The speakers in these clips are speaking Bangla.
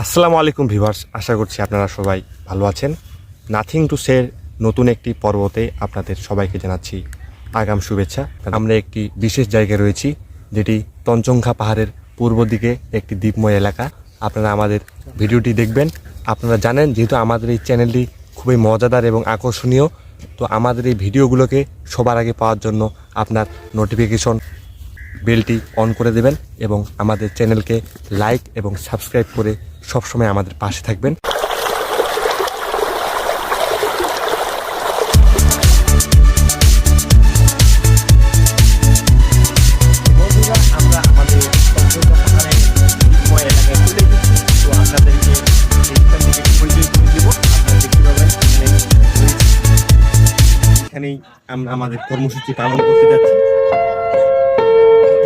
আসসালামু আলাইকুম ভিউয়ার্স, আশা করছি আপনারা সবাই ভালো আছেন। নাথিং টু শের নতুন একটি পর্বতে আপনাদের সবাইকে জানাচ্ছি আগাম শুভেচ্ছা। আমরা একটি বিশেষ জায়গায় রয়েছি, যেটি তঞ্চঙ্ঘা পাহাড়ের পূর্ব দিকে একটি দ্বীপময় এলাকা। আপনারা আমাদের ভিডিওটি দেখবেন। আপনারা জানেন, যেহেতু আমাদের এই চ্যানেলটি খুবই মজাদার এবং আকর্ষণীয়, তো আমাদের এই ভিডিওগুলোকে সবার আগে পাওয়ার জন্য আপনার নোটিফিকেশন বেলটি অন করে দেবেন এবং আমাদের চ্যানেলকে লাইক এবং সাবস্ক্রাইব করে সবসময় আমাদের পাশে থাকবেন। বন্ধুরা, আমরা আমাদের এলাকায় চলে গেছি। তো আপনাদেরকে এইখান থেকে পরিচয় করে দেব। আপনারা দেখতে পাবেন এখানেই আমরা আমাদের কর্মসূচি পালন করতে যাচ্ছি।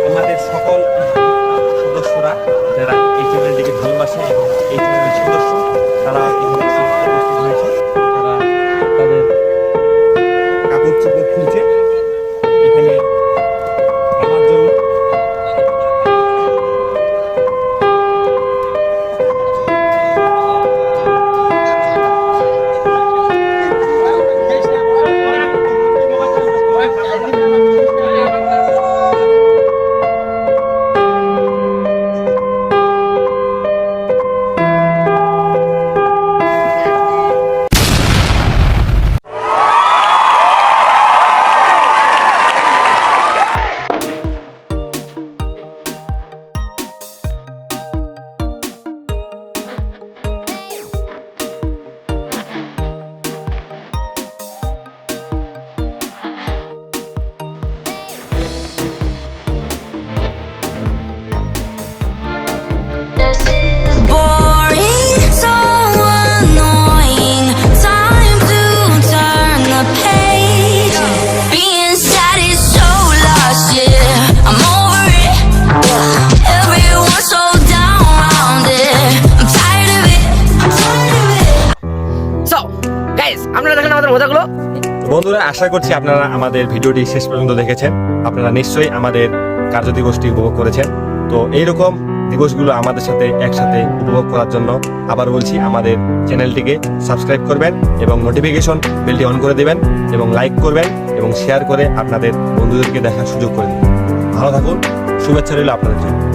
আমাদের সকল সদস্যরা যারা এই চ্যানেলটিকে ভালোবাসে এবং এই চ্যানেলের সদস্য, তারা এখানে উপস্থিত হয়েছে। তারা তাদের কাপড় চোপড় খুলছে এখানে আমার জন্য। বন্ধুরা, আশা করছি আপনারা আমাদের ভিডিওটি শেষ পর্যন্ত দেখেছেন। আপনারা নিশ্চয়ই আমাদের কার্যদিবসটি উপভোগ করেছেন। তো এইরকম দিবসগুলো আমাদের সাথে একসাথে উপভোগ করার জন্য আবার বলছি, আমাদের চ্যানেলটিকে সাবস্ক্রাইব করবেন এবং নোটিফিকেশন বেলটি অন করে দেবেন এবং লাইক করবেন এবং শেয়ার করে আপনাদের বন্ধুদেরকে দেখার সুযোগ করে দেবেন। ভালো থাকুন, শুভেচ্ছা রইল আপনাদের জন্য।